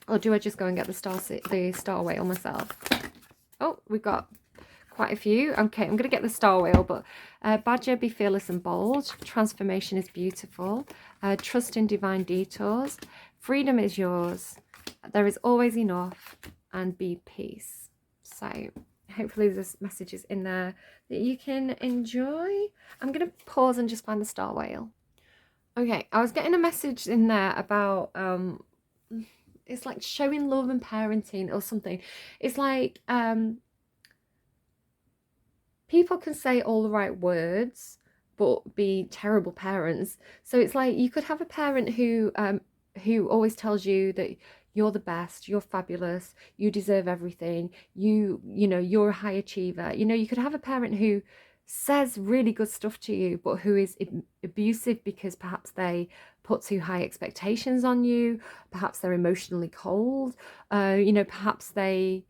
Speaker 1: Or do I just go and get the star whale myself? Oh, we've got quite a few. Okay, I'm going to get the star whale, but Badger, be fearless and bold. Transformation is beautiful. Trust in divine detours. Freedom is yours. There is always enough, and be peace. So hopefully there's messages in there that you can enjoy. I'm going to pause and just find the star whale. Okay, I was getting a message in there about it's like showing love and parenting or something. It's like people can say all the right words but be terrible parents. So it's like you could have a parent who always tells you that you're the best, you're fabulous, you deserve everything, you know, you're a high achiever. You know, you could have a parent who says really good stuff to you, but who is abusive because perhaps they put too high expectations on you, perhaps they're emotionally cold, you know, perhaps they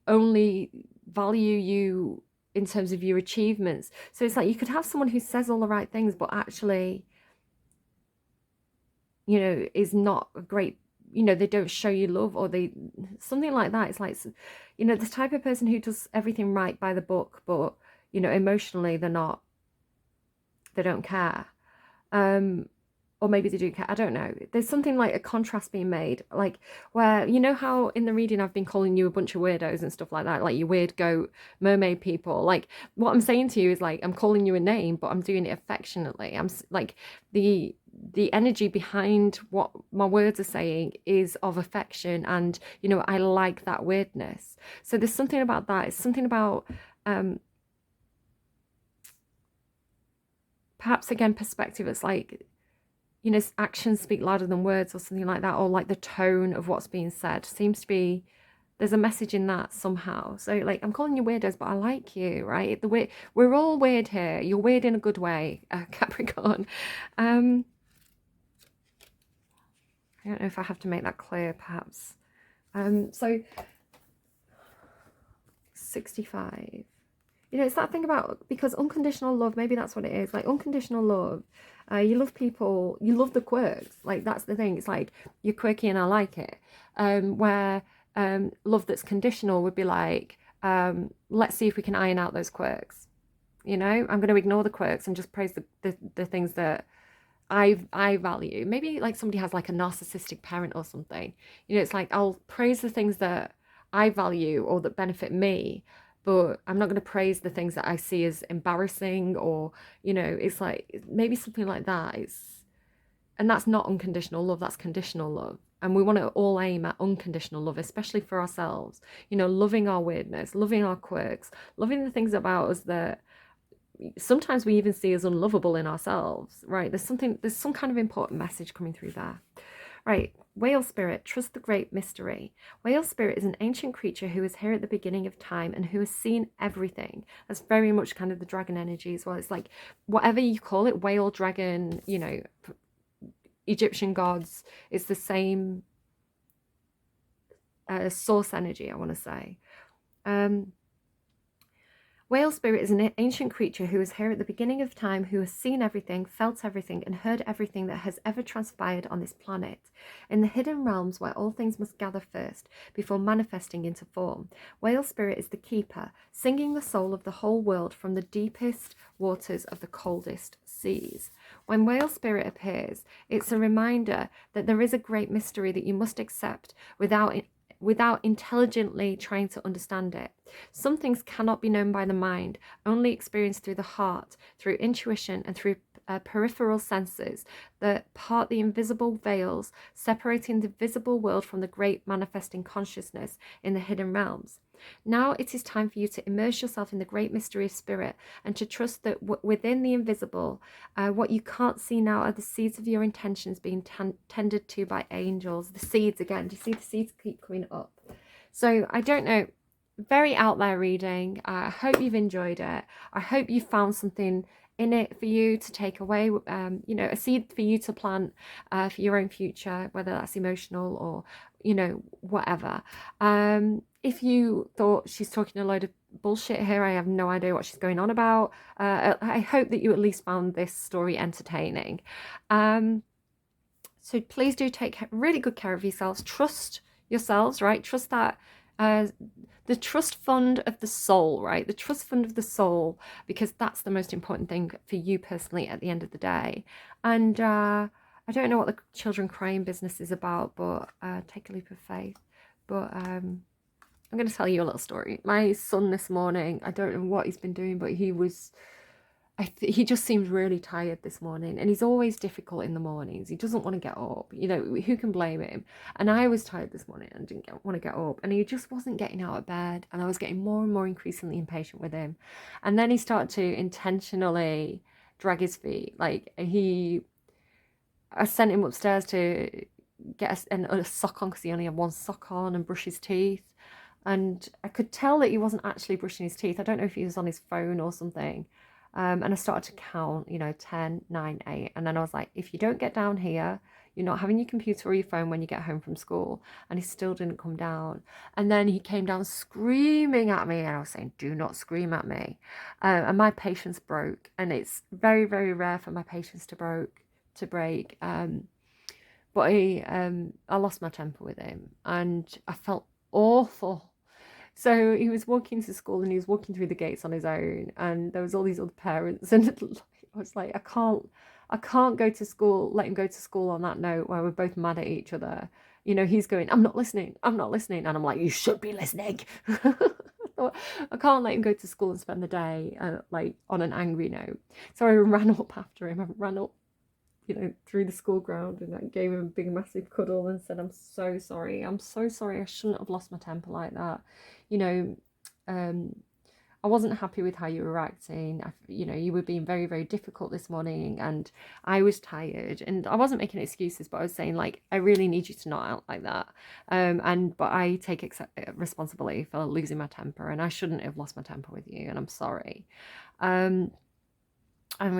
Speaker 1: only value you in terms of your achievements. So it's like you could have someone who says all the right things, but actually, you know, is not a great, you know, they don't show you love, or they, something like that. It's like, you know, the type of person who does everything right by the book, but, you know, emotionally they don't care. Or maybe they do care, I don't know. There's something like a contrast being made, like where, you know how in the reading I've been calling you a bunch of weirdos and stuff like that, like you weird goat mermaid people. Like what I'm saying to you is like I'm calling you a name, but I'm doing it affectionately. I'm like the energy behind what my words are saying is of affection, and you know, I like that weirdness. So there's something about that. It's something about perhaps again perspective. It's like, you know, actions speak louder than words or something like that, or like the tone of what's being said seems to be, there's a message in that somehow. So like, I'm calling you weirdos, but I like you, right? We're all weird here. You're weird in a good way, Capricorn. I don't know if I have to make that clear, perhaps. So 65. You know, it's that thing about, because unconditional love, maybe that's what it is. Like unconditional love, you love people, you love the quirks. Like that's the thing. It's like you're quirky and I like it. Where love that's conditional would be like, let's see if we can iron out those quirks. You know, I'm going to ignore the quirks and just praise the things that I value. Maybe like somebody has like a narcissistic parent or something. You know, it's like I'll praise the things that I value or that benefit me, but I'm not going to praise the things that I see as embarrassing, or, you know, it's like maybe something like that. And that's not unconditional love, that's conditional love. And we want to all aim at unconditional love, especially for ourselves. You know, loving our weirdness, loving our quirks, loving the things about us that sometimes we even see as unlovable in ourselves, right? There's some kind of important message coming through there. Right, whale spirit, trust the great mystery. Whale spirit is an ancient creature who is here at the beginning of time and who has seen everything. That's very much kind of the dragon energy as well. It's like, whatever you call it, whale, dragon, you know, Egyptian gods, it's the same source energy, I want to say. Whale spirit is an ancient creature who is here at the beginning of time, who has seen everything, felt everything, and heard everything that has ever transpired on this planet. In the hidden realms where all things must gather first, before manifesting into form, whale spirit is the keeper, singing the soul of the whole world from the deepest waters of the coldest seas. When whale spirit appears, it's a reminder that there is a great mystery that you must accept without intelligently trying to understand it. Some things cannot be known by the mind, only experienced through the heart, through intuition, and through peripheral senses that part the invisible veils separating the visible world from the great manifesting consciousness in the hidden realms. Now it is time for you to immerse yourself in the great mystery of spirit and to trust that within the invisible, what you can't see now are the seeds of your intentions being tended to by angels. The seeds again. Do you see the seeds keep coming up? So I don't know. Very out there reading. I hope you've enjoyed it. I hope you found something in it for you to take away, you know, a seed for you to plant for your own future, whether that's emotional or, you know, whatever. If you thought she's talking a load of bullshit here, I have no idea what she's going on about. I hope that you at least found this story entertaining. So please do take really good care of yourselves. Trust yourselves, right? Trust that the trust fund of the soul, right? The trust fund of the soul, because that's the most important thing for you personally at the end of the day. And I don't know what the children crying business is about, but take a leap of faith. But I'm going to tell you a little story. My son this morning, I don't know what he's been doing, but he just seems really tired this morning, and he's always difficult in the mornings. He doesn't want to get up, you know, who can blame him? And I was tired this morning and didn't want to get up, and he just wasn't getting out of bed, and I was getting more and more increasingly impatient with him. And then he started to intentionally drag his feet. Like I sent him upstairs to get a sock on because he only had one sock on, and brush his teeth. And I could tell that he wasn't actually brushing his teeth. I don't know if he was on his phone or something. And I started to count, you know, 10, 9, 8. And then I was like, if you don't get down here, you're not having your computer or your phone when you get home from school. And he still didn't come down. And then he came down screaming at me. And I was saying, do not scream at me. And my patience broke. And it's very, very rare for my patience to break. But I lost my temper with him. And I felt awful. So he was walking to school, and he was walking through the gates on his own, and there was all these other parents, and I was like, I can't go to school, let him go to school on that note where we're both mad at each other. You know, he's going, I'm not listening, and I'm like, you should be listening. I can't let him go to school and spend the day like on an angry note. So I ran up after him. I ran up, you know, through the school ground, and I gave him a big massive cuddle and said, I'm so sorry, I shouldn't have lost my temper like that. You know, I wasn't happy with how you were acting. You know, you were being very, very difficult this morning, and I was tired, and I wasn't making excuses, but I was saying, like, I really need you to not act like that. But I take responsibility for losing my temper, and I shouldn't have lost my temper with you, and I'm sorry. I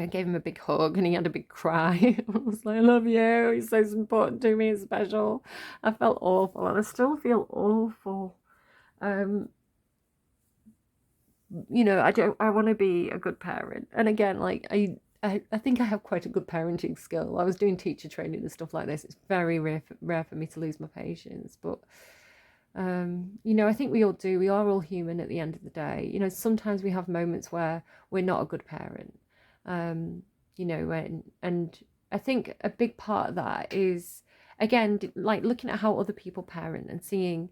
Speaker 1: gave him a big hug, and he had a big cry. I was like, I love you. He's so important to me and special. I felt awful, and I still feel awful. You know, I want to be a good parent. And again, like, I think I have quite a good parenting skill. I was doing teacher training and stuff like this. It's very rare for me to lose my patience. But, you know, I think we all do. We are all human at the end of the day. You know, sometimes we have moments where we're not a good parent. You know, and I think a big part of that is, again, like looking at how other people parent and seeing,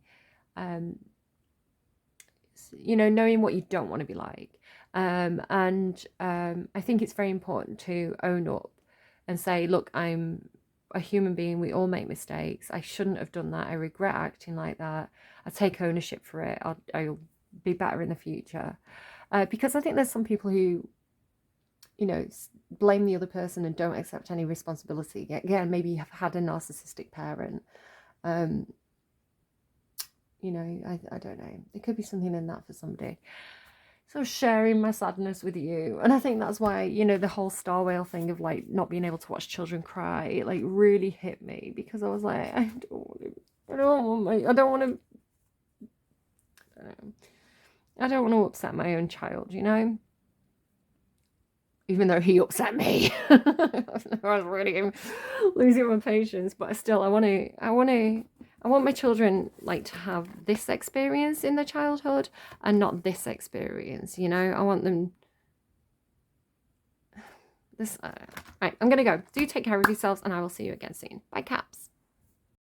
Speaker 1: you know, knowing what you don't want to be like. I think it's very important to own up and say, look, I'm a human being. We all make mistakes. I shouldn't have done that. I regret acting like that. I take ownership for it. I'll be better in the future. Because I think there's some people who, you know, blame the other person and don't accept any responsibility. Again, maybe you have had a narcissistic parent. You know, I don't know. There could be something in that for somebody. So sharing my sadness with you. And I think that's why, you know, the whole star whale thing of like not being able to watch children cry, it like really hit me, because I was like, I don't want to upset my own child, you know? Even though he upset me. I was really losing my patience, but still, I want my children like to have this experience in their childhood and not this experience, you know? I want them this. Right, I'm gonna go. Do take care of yourselves, and I will see you again soon. Bye, Caps.